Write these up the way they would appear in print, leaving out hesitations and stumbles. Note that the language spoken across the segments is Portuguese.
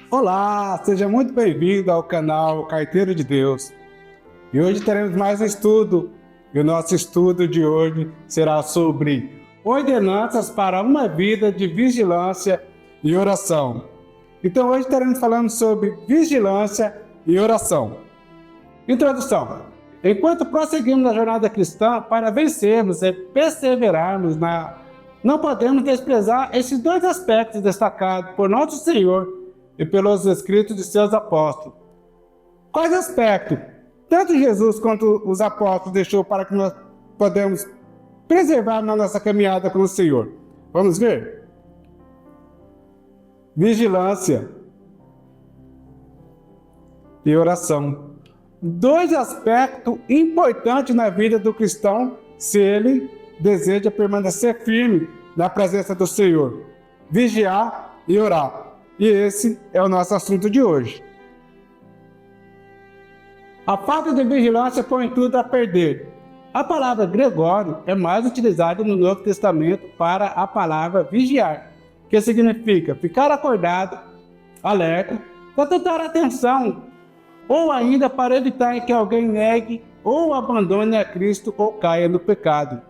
Olá, seja muito bem-vindo ao canal Carteiro de Deus. E hoje teremos mais um estudo. E o nosso estudo de hoje será sobre ordenanças para uma vida de vigilância e oração. Então hoje estaremos falando sobre vigilância e oração. Introdução. Enquanto prosseguimos na jornada cristã para vencermos e perseverarmos não podemos desprezar esses dois aspectos destacados por nosso Senhor e pelos escritos de seus apóstolos. Quais aspectos tanto Jesus quanto os apóstolos deixou para que nós podemos preservar na nossa caminhada com o Senhor? Vamos ver? Vigilância e oração. Dois aspectos importantes na vida do cristão se ele deseja permanecer firme na presença do Senhor. Vigiar e orar. E esse é o nosso assunto de hoje. A falta de vigilância põe tudo a perder. A palavra Gregório é mais utilizada no Novo Testamento para a palavra vigiar, que significa ficar acordado, alerta, para tentar atenção, ou ainda para evitar que alguém negue ou abandone a Cristo ou caia no pecado.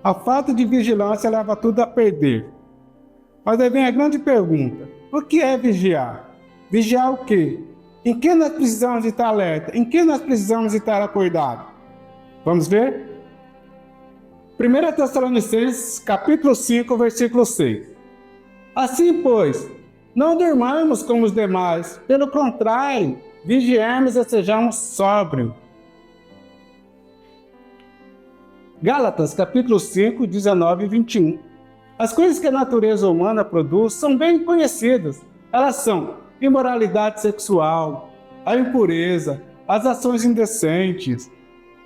A falta de vigilância leva tudo a perder. Mas aí vem a grande pergunta: o que é vigiar? Vigiar o quê? Em que nós precisamos estar alerta? Em que nós precisamos estar acordados? Vamos ver? 1 Tessalonicenses, capítulo 5, versículo 6. Assim, pois, não durmamos como os demais, pelo contrário, vigiemos e sejamos sóbrios. Gálatas, capítulo 5, 19 e 21. As coisas que a natureza humana produz são bem conhecidas. Elas são imoralidade sexual, a impureza, as ações indecentes,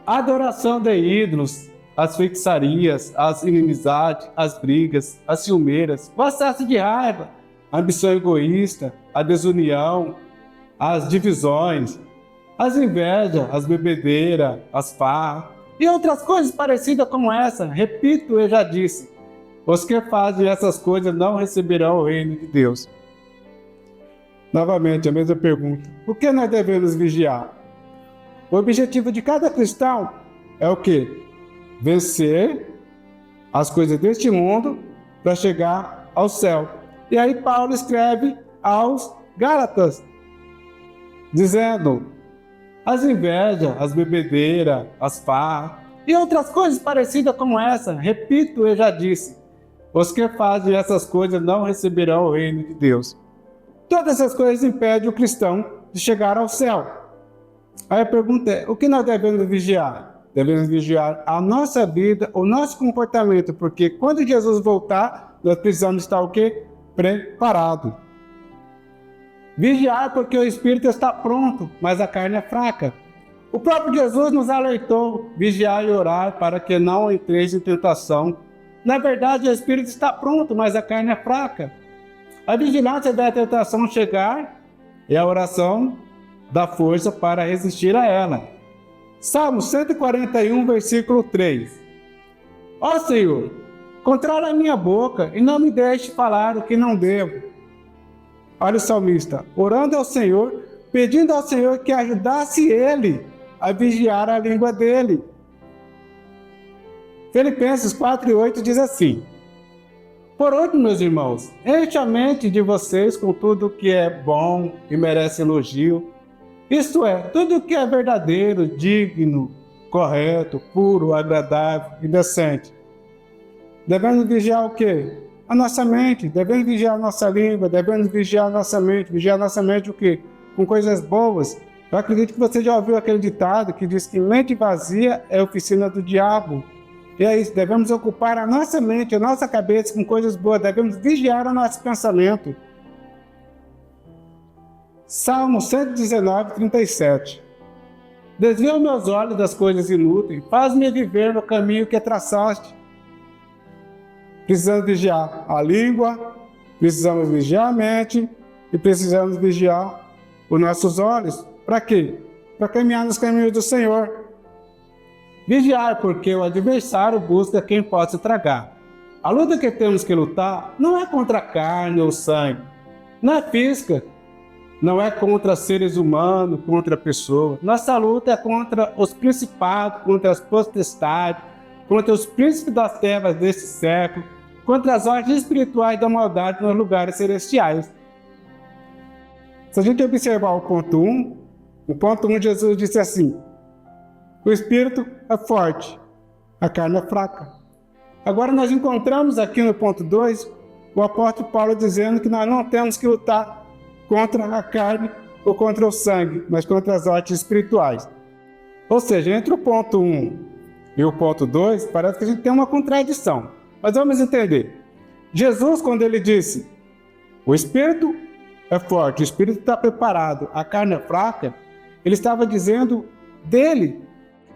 a adoração de ídolos, as feitiçarias, as inimizades, as brigas, as ciumeiras, o excesso de raiva, a ambição egoísta, a desunião, as divisões, as invejas, as bebedeiras, as farras e outras coisas parecidas como essa. Repito, eu já disse, os que fazem essas coisas não receberão o reino de Deus. Novamente, a mesma pergunta. O que nós devemos vigiar? O objetivo de cada cristão é o quê? Vencer as coisas deste mundo para chegar ao céu. E aí Paulo escreve aos Gálatas, dizendo: as invejas, as bebedeiras, as farras e outras coisas parecidas como essa. Repito, eu já disse, os que fazem essas coisas não receberão o reino de Deus. Todas essas coisas impedem o cristão de chegar ao céu. Aí a pergunta é: o que nós devemos vigiar? Devemos vigiar a nossa vida, o nosso comportamento, porque quando Jesus voltar, nós precisamos estar o quê? Preparado. Vigiar porque o espírito está pronto, mas a carne é fraca. O próprio Jesus nos alertou: vigiar e orar para que não entreis em tentação. Na verdade, o espírito está pronto, mas a carne é fraca. A vigilância da tentação chegar e a oração dá força para resistir a ela. Salmo 141, versículo 3. Ó Senhor, controla a minha boca e não me deixe falar o que não devo. Olha o salmista, orando ao Senhor, pedindo ao Senhor que ajudasse ele a vigiar a língua dele. Filipenses 4:8 diz assim: por último, meus irmãos, enche a mente de vocês com tudo o que é bom e merece elogio. Isto é, tudo o que é verdadeiro, digno, correto, puro, agradável e decente. Devemos vigiar o quê? A nossa mente. Devemos vigiar a nossa língua, devemos vigiar a nossa mente. Vigiar a nossa mente o quê? Com coisas boas. Eu acredito que você já ouviu aquele ditado que diz que mente vazia é oficina do diabo. E é isso, devemos ocupar a nossa mente, a nossa cabeça com coisas boas, devemos vigiar o nosso pensamento. Salmo 119, 37. Desvia os meus olhos das coisas inúteis, faz-me viver no caminho que traçaste. Precisamos vigiar a língua, precisamos vigiar a mente e precisamos vigiar os nossos olhos. Para quê? Para caminhar nos caminhos do Senhor. Vigiar porque o adversário busca quem possa tragar. A luta que temos que lutar não é contra a carne ou sangue, não é física, não é contra seres humanos, contra pessoas. Nossa luta é contra os principados, contra as potestades, contra os príncipes das trevas deste século, contra as ordens espirituais da maldade nos lugares celestiais. Se a gente observar o ponto 1, o ponto 1 Jesus disse assim: o espírito é forte, a carne é fraca. Agora nós encontramos aqui no ponto 2 o apóstolo Paulo dizendo que nós não temos que lutar contra a carne ou contra o sangue, mas contra as ordens espirituais. Ou seja, entre o ponto 1 e o ponto 2, parece que a gente tem uma contradição. Mas vamos entender. Jesus, quando ele disse, o espírito é forte, o espírito está preparado, a carne é fraca, ele estava dizendo dele.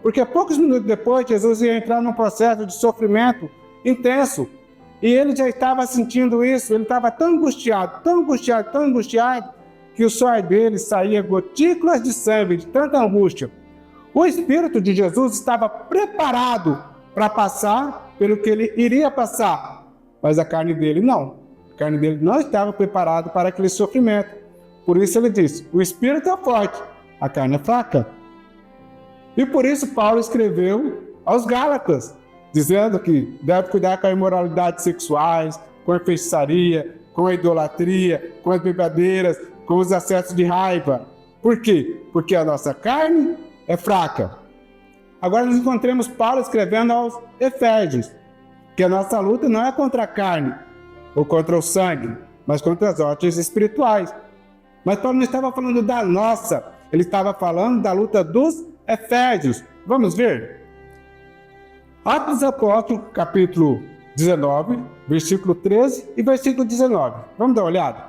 Porque poucos minutos depois, Jesus ia entrar num processo de sofrimento intenso. E ele já estava sentindo isso, ele estava tão angustiado, que o suor dele saía gotículas de sangue, de tanta angústia. O Espírito de Jesus estava preparado para passar pelo que ele iria passar, mas a carne dele não. A carne dele não estava preparada para aquele sofrimento. Por isso ele disse, o Espírito é forte, a carne é fraca. E por isso Paulo escreveu aos Gálatas, dizendo que deve cuidar com a imoralidade sexuais, com a feitiçaria, com a idolatria, com as bebedeiras, com os acessos de raiva. Por quê? Porque a nossa carne é fraca. Agora nós encontramos Paulo escrevendo aos Efésios, que a nossa luta não é contra a carne ou contra o sangue, mas contra as ordens espirituais. Mas Paulo não estava falando da nossa, ele estava falando da luta dos Efésios. Vamos ver? Atos dos Apóstolos, capítulo 19, versículo 13 e versículo 19. Vamos dar uma olhada?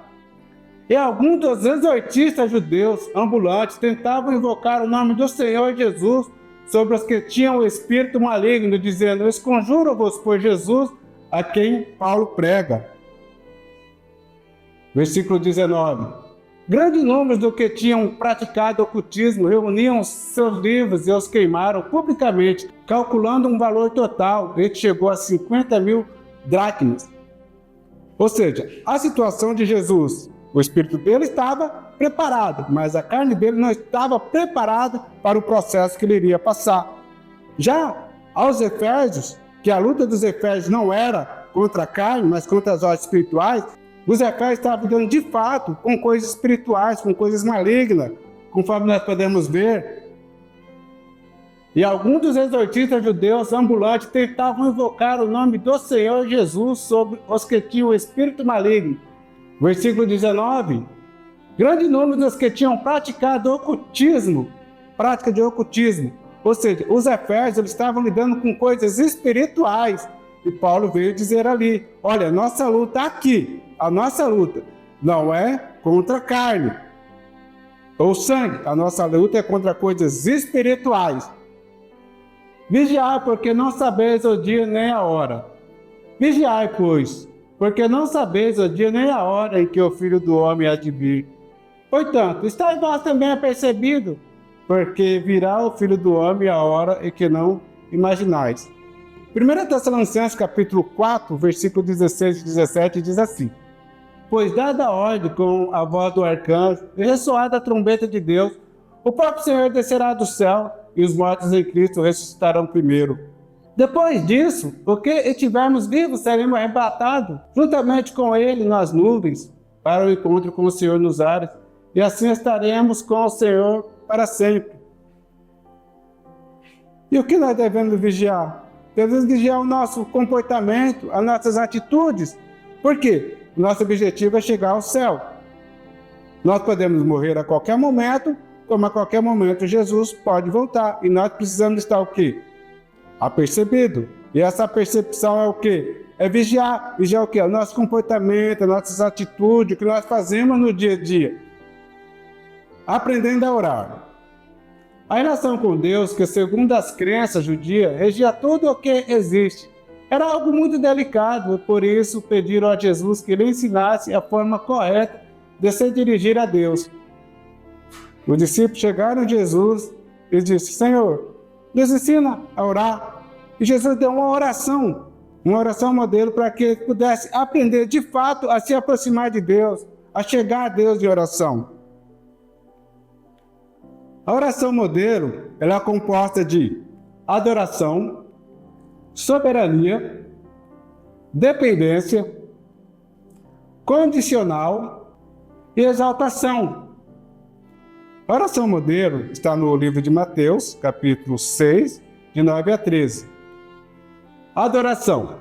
E alguns dos exorcistas judeus ambulantes tentavam invocar o nome do Senhor Jesus sobre os que tinham o espírito maligno, dizendo, esconjuro-vos por Jesus, a quem Paulo prega. Versículo 19. Grande número dos que tinham praticado ocultismo reuniam seus livros e os queimaram publicamente, calculando um valor total. Ele chegou a 50.000 dracmas. Ou seja, a situação de Jesus, o espírito dele estava preparado, mas a carne dele não estava preparada para o processo que ele iria passar. Já aos Efésios, que a luta dos Efésios não era contra a carne, mas contra as ordens espirituais, os Efésios estavam lidando de fato com coisas espirituais, com coisas malignas, conforme nós podemos ver. E alguns dos exorcistas judeus ambulantes tentavam invocar o nome do Senhor Jesus sobre os que tinham o espírito maligno. Versículo 19. Grande número dos que tinham praticado ocultismo, prática de ocultismo. Ou seja, os Efésios eles estavam lidando com coisas espirituais. E Paulo veio dizer ali, olha, nossa luta aqui, a nossa luta não é contra a carne ou sangue, a nossa luta é contra coisas espirituais. Vigiai, porque não sabeis o dia nem a hora. Vigiai, pois, porque não sabeis o dia nem a hora em que o Filho do Homem há de vir. Portanto, estáis vós também apercebidos, porque virá o Filho do Homem a hora em que não imaginais. 1 Tessalonicenses capítulo 4, versículo 16 e 17 diz assim, pois dada a ordem com a voz do arcanjo e ressoada a trombeta de Deus, o próprio Senhor descerá do céu e os mortos em Cristo ressuscitarão primeiro. Depois disso, o que estivermos vivos seremos arrebatados juntamente com ele nas nuvens para o encontro com o Senhor nos ares e assim estaremos com o Senhor para sempre. E o que nós devemos vigiar? Devemos vigiar o nosso comportamento, as nossas atitudes. Por quê? Nosso objetivo é chegar ao céu. Nós podemos morrer a qualquer momento, como a qualquer momento Jesus pode voltar. E nós precisamos estar o quê? Apercebido. E essa percepção é o quê? É vigiar. Vigiar o quê? O nosso comportamento, as nossas atitudes, o que nós fazemos no dia a dia. Aprendendo a orar. A relação com Deus, que segundo as crenças judias, regia tudo o que existe, era algo muito delicado, por isso pediram a Jesus que lhe ensinasse a forma correta de se dirigir a Deus. Os discípulos chegaram a Jesus e disse, Senhor, nos ensina a orar. E Jesus deu uma oração modelo para que ele pudesse aprender de fato a se aproximar de Deus, a chegar a Deus de oração. A oração modelo, ela é composta de adoração, soberania, dependência, condicional e exaltação. A oração modelo está no livro de Mateus, capítulo 6, de 9 a 13. Adoração.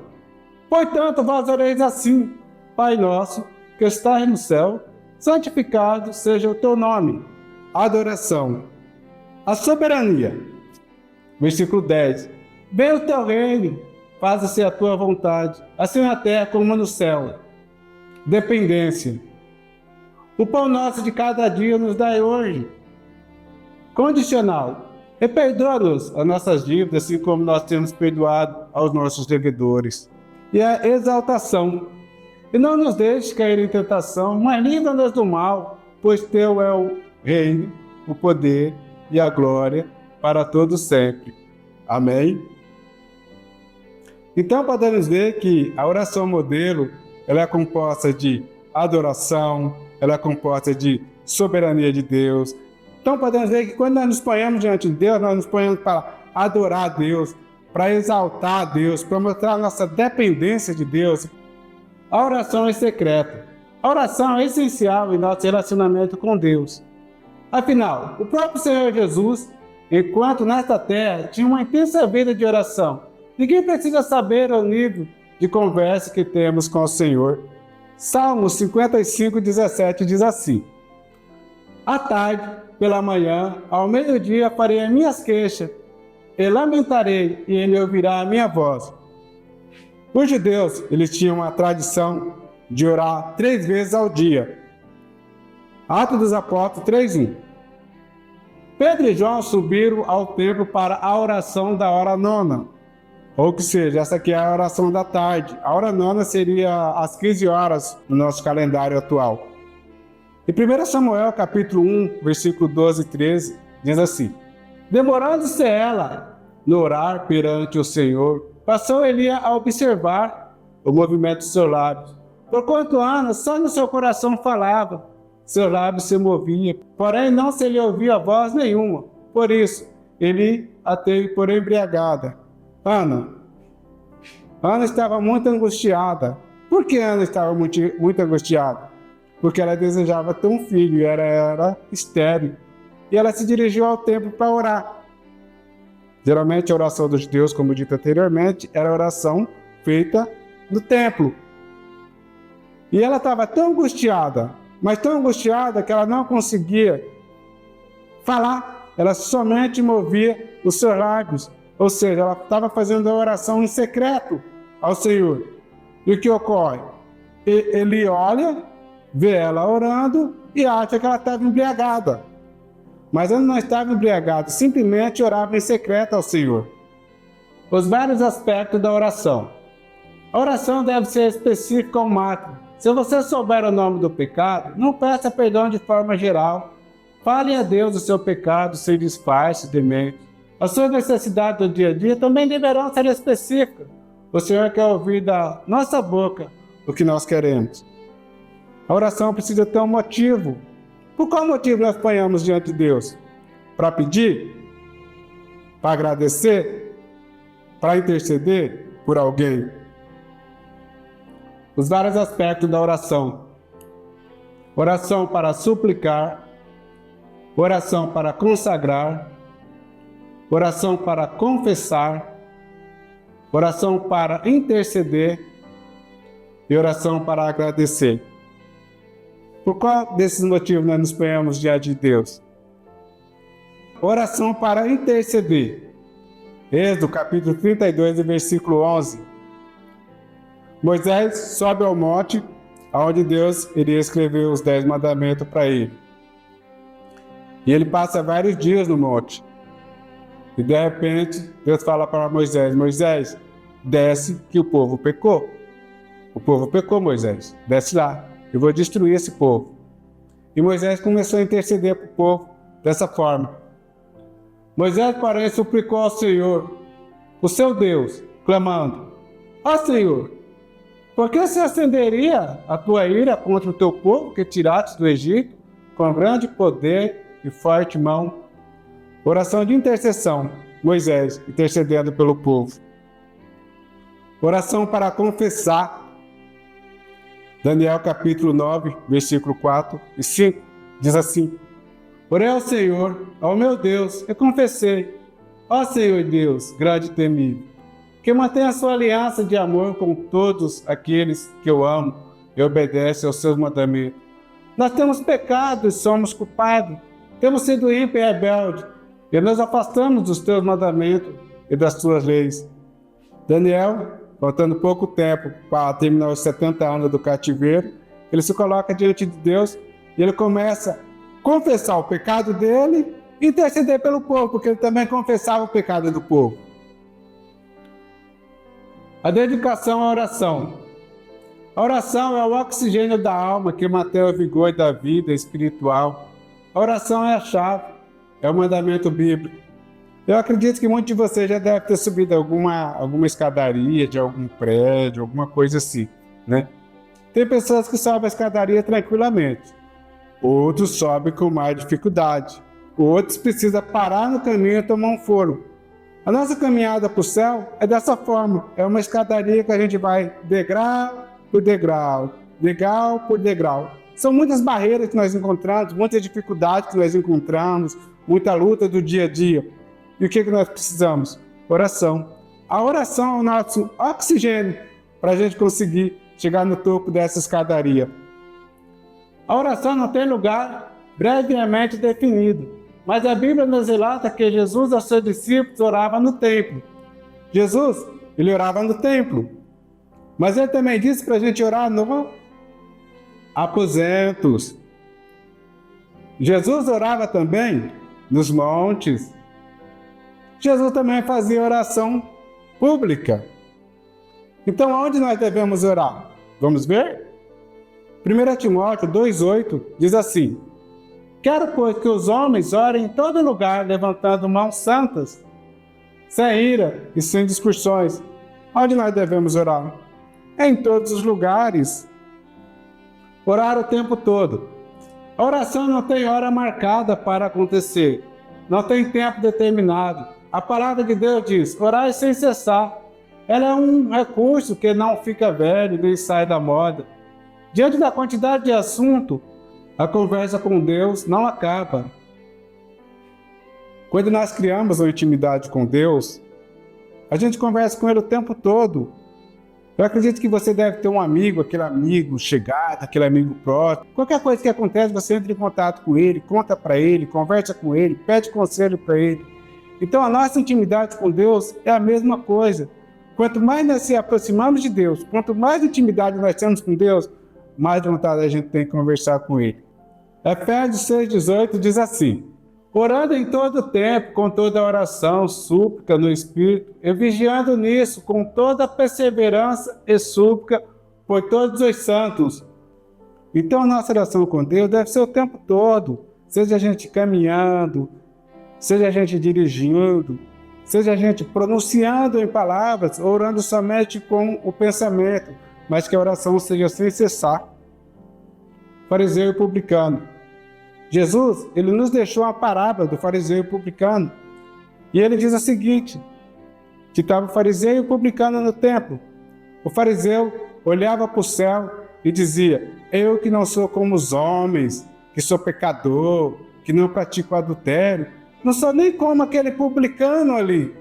Portanto, vós oreis assim: Pai nosso, que estás no céu, santificado seja o teu nome. Adoração. A soberania. Versículo 10. Venha o teu reino, faça-se a tua vontade, assim na terra como no céu. Dependência. O pão nosso de cada dia nos dai hoje. Condicional. E perdoa-nos as nossas dívidas, assim como nós temos perdoado aos nossos devedores. E a exaltação. E não nos deixes cair em tentação, mas livra-nos do mal, pois teu é o reino, o poder e a glória para todos sempre. Amém? Então podemos ver que a oração modelo, ela é composta de adoração, ela é composta de soberania de Deus. Então podemos ver que quando nós nos ponhamos diante de Deus, nós nos ponhamos para adorar a Deus, para exaltar a Deus, para mostrar a nossa dependência de Deus. A oração é secreta. A oração é essencial em nosso relacionamento com Deus. Afinal, o próprio Senhor Jesus, enquanto nesta terra, tinha uma intensa vida de oração. Ninguém precisa saber o nível de conversa que temos com o Senhor. Salmos 55:17 diz assim: à tarde, pela manhã, ao meio-dia farei as minhas queixas, e lamentarei, e ele ouvirá a minha voz. Os judeus, eles tinham uma tradição de orar 3 vezes ao dia. Atos dos Apóstolos 3:1. Pedro e João subiram ao templo para a oração da hora nona. Ou que seja, essa aqui é a oração da tarde. A hora nona seria às 15 horas no nosso calendário atual. Em 1 Samuel, capítulo 1, versículo 12 e 13, diz assim: demorando-se ela no orar perante o Senhor, passou Elias a observar o movimento dos seus lábios. Porquanto Ana só no seu coração falava, seu lábio se movia, porém não se lhe ouvia voz nenhuma. Por isso, ele a teve por embriagada. Ana estava muito angustiada. Por que Ana estava muito angustiada? Porque ela desejava ter um filho e ela era estéril. E ela se dirigiu ao templo para orar. Geralmente a oração dos judeus, como dito anteriormente, era a oração feita no templo. E ela estava tão angustiada, mas tão angustiada que ela não conseguia falar. Ela somente movia os seus lábios. Ou seja, ela estava fazendo a oração em secreto ao Senhor. E o que ocorre? Ele olha, vê ela orando e acha que ela estava embriagada. Mas ela não estava embriagada, simplesmente orava em secreto ao Senhor. Os vários aspectos da oração. A oração deve ser específica ao máximo. Se você souber o nome do pecado, não peça perdão de forma geral. Fale a Deus o seu pecado sem disfarce de mente. As suas necessidades do dia a dia também deverão ser específicas. O Senhor quer ouvir da nossa boca o que nós queremos. A oração precisa ter um motivo. Por qual motivo nós ponhamos diante de Deus? Para pedir? Para agradecer? Para interceder por alguém? Os vários aspectos da oração. Oração para suplicar. Oração para consagrar. Oração para confessar, oração para interceder e oração para agradecer. Por qual desses motivos nós nos ponhamos diante de Deus? Oração para interceder. Êxodo capítulo 32, versículo 11. Moisés sobe ao monte, onde Deus iria escrever os 10 mandamentos para ele. E ele passa vários dias no monte. E de repente, Deus fala para Moisés: Moisés, desce que o povo pecou. O povo pecou, Moisés. Desce lá, eu vou destruir esse povo. E Moisés começou a interceder para o povo dessa forma. Moisés, porém, suplicou ao Senhor, o seu Deus, clamando: ó Senhor, por que se acenderia a tua ira contra o teu povo que tiraste do Egito com grande poder e forte mão? Oração de intercessão, Moisés intercedendo pelo povo. Oração para confessar, Daniel capítulo 9, versículo 4 e 5, diz assim: Orei ao Senhor, ao meu Deus, e confessei, ó Senhor Deus, grande e temível, que mantém a sua aliança de amor com todos aqueles que eu amo e obedecem aos seus mandamentos. Nós temos pecado e somos culpados, temos sido ímpio e rebelde, e nos afastamos dos teus mandamentos e das tuas leis. Daniel, faltando pouco tempo para terminar os 70 anos do cativeiro, ele se coloca diante de Deus e ele começa a confessar o pecado dele e interceder pelo povo, porque ele também confessava o pecado do povo. A dedicação à oração. A oração é o oxigênio da alma que mantém o vigor da vida espiritual. A oração é a chave, é o mandamento bíblico. Eu acredito que muitos de vocês já devem ter subido alguma escadaria de algum prédio, alguma coisa assim, né? Tem pessoas que sobem a escadaria tranquilamente, outros sobem com mais dificuldade, outros precisam parar no caminho e tomar um fôlego. A nossa caminhada para o céu é dessa forma, é uma escadaria que a gente vai degrau por degrau, degrau por degrau. São muitas barreiras que nós encontramos, muitas dificuldades que nós encontramos, muita luta do dia a dia. E o que nós precisamos? Oração. A oração é o nosso oxigênio para a gente conseguir chegar no topo dessa escadaria. A oração não tem lugar brevemente definido, mas a Bíblia nos relata que Jesus e seus discípulos oravam no templo. Jesus, ele orava no templo, mas ele também disse para a gente orar no aposentos. Jesus orava também nos montes. Jesus também fazia oração pública. Então, onde nós devemos orar? Vamos ver? 1 Timóteo 2,8 diz assim: Quero, pois, que os homens orem em todo lugar, levantando mãos santas, sem ira e sem discussões. Onde nós devemos orar? Em todos os lugares. Orar o tempo todo. A oração não tem hora marcada para acontecer. Não tem tempo determinado. A palavra de Deus diz: orai sem cessar. Ela é um recurso que não fica velho nem sai da moda. Diante da quantidade de assunto, a conversa com Deus não acaba. Quando nós criamos uma intimidade com Deus, a gente conversa com Ele o tempo todo. Eu acredito que você deve ter um amigo, aquele amigo chegado, aquele amigo próximo. Qualquer coisa que acontece, você entra em contato com ele, conta para ele, conversa com ele, pede conselho para ele. Então a nossa intimidade com Deus é a mesma coisa. Quanto mais nós se aproximamos de Deus, quanto mais intimidade nós temos com Deus, mais vontade a gente tem de conversar com Ele. Efésios 6,18 diz assim: orando em todo o tempo, com toda oração, súplica no Espírito, e vigiando nisso com toda perseverança e súplica por todos os santos. Então a nossa oração com Deus deve ser o tempo todo, seja a gente caminhando, seja a gente dirigindo, seja a gente pronunciando em palavras, orando somente com o pensamento, mas que a oração seja sem cessar. Fariseu e publicano. Jesus, ele nos deixou a parábola do fariseu e publicano. E ele diz o seguinte, que estava o fariseu e o publicano no templo. O fariseu olhava para o céu e dizia: eu que não sou como os homens, que sou pecador, que não pratico adultério, não sou nem como aquele publicano ali.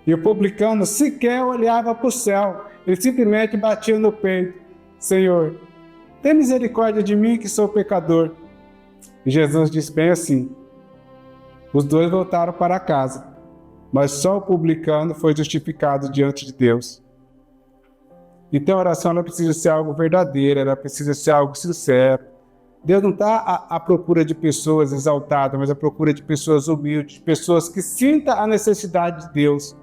E o publicano sequer olhava para o céu, ele simplesmente batia no peito: Senhor, tem misericórdia de mim que sou pecador. E Jesus disse bem assim. Os dois voltaram para casa, mas só o publicano foi justificado diante de Deus. Então a oração ela precisa ser algo verdadeiro, ela precisa ser algo sincero. Deus não está à procura de pessoas exaltadas, mas à procura de pessoas humildes, de pessoas que sintam a necessidade de Deus.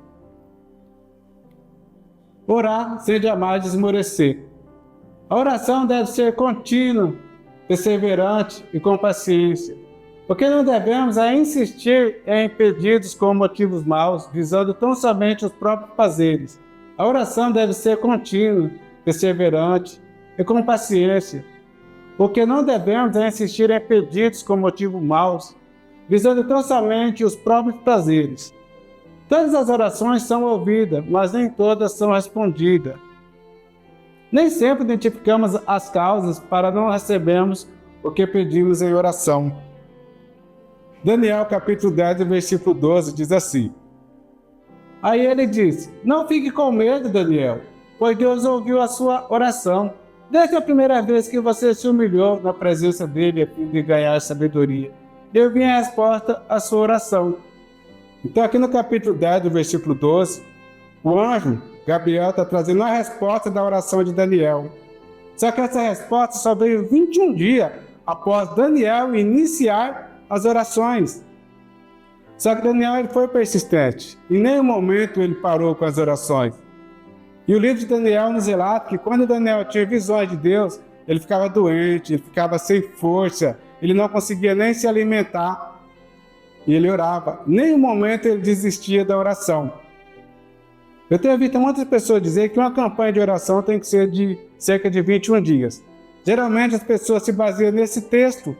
Orar sem jamais esmorecer. A oração deve ser contínua, perseverante e com paciência, porque não devemos insistir em pedidos com motivos maus, visando tão somente os próprios prazeres. A oração deve ser contínua, perseverante e com paciência, porque não devemos insistir em pedidos com motivos maus, visando tão somente os próprios prazeres. Todas as orações são ouvidas, mas nem todas são respondidas. Nem sempre identificamos as causas para não recebermos o que pedimos em oração. Daniel capítulo 10, versículo 12 diz assim: Aí ele disse: Não fique com medo, Daniel, pois Deus ouviu a sua oração. Desde a primeira vez que você se humilhou na presença dele a fim de ganhar sabedoria, eu vi a resposta à sua oração. Então aqui no capítulo 10, do versículo 12, o anjo Gabriel está trazendo a resposta da oração de Daniel. Só que essa resposta só veio 21 dias após Daniel iniciar as orações. Só que Daniel ele foi persistente. Em nenhum momento ele parou com as orações. E o livro de Daniel nos relata que quando Daniel tinha visões de Deus, ele ficava doente, ele ficava sem força, ele não conseguia nem se alimentar. E ele orava. Em nenhum momento ele desistia da oração. Eu tenho visto muitas pessoas dizer que uma campanha de oração tem que ser de cerca de 21 dias. Geralmente as pessoas se baseiam nesse texto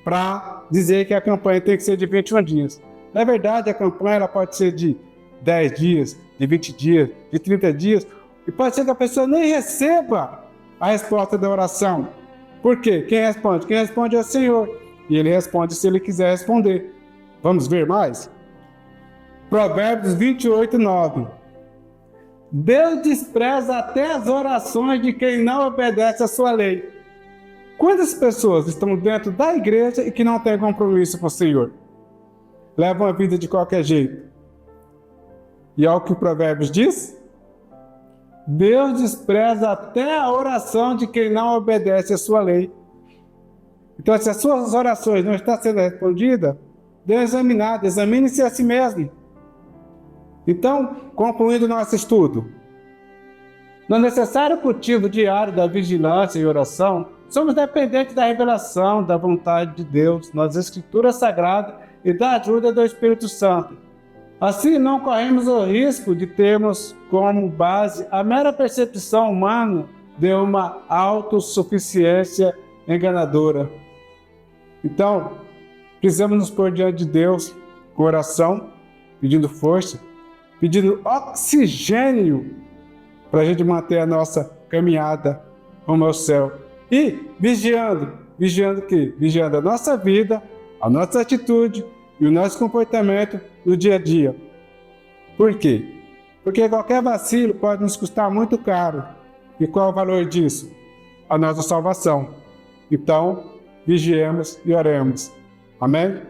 para dizer que a campanha tem que ser de 21 dias. Na verdade, a campanha ela pode ser de 10 dias, de 20 dias, de 30 dias, e pode ser que a pessoa nem receba a resposta da oração. Por quê? Quem responde? Quem responde é o Senhor. E ele responde se ele quiser responder. Vamos ver mais? Provérbios 28, 9. Deus despreza até as orações de quem não obedece à sua lei. Quantas pessoas estão dentro da igreja e que não têm compromisso com o Senhor? Levam a vida de qualquer jeito. E olha o que o Provérbios diz. Deus despreza até a oração de quem não obedece à sua lei. Então, se as suas orações não estão sendo respondidas, dê uma examinada, examine-se a si mesmo. Então, concluindo nosso estudo, no necessário cultivo diário da vigilância e oração, somos dependentes da revelação da vontade de Deus nas Escrituras Sagradas e da ajuda do Espírito Santo. Assim, não corremos o risco de termos como base a mera percepção humana de uma autossuficiência enganadora. Então, precisamos nos pôr diante de Deus com oração, pedindo força, pedindo oxigênio para a gente manter a nossa caminhada rumo ao céu. E vigiando o quê? Vigiando a nossa vida, a nossa atitude e o nosso comportamento no dia a dia. Por quê? Porque qualquer vacilo pode nos custar muito caro. E qual é o valor disso? A nossa salvação. Então, vigiemos e oremos. Amém?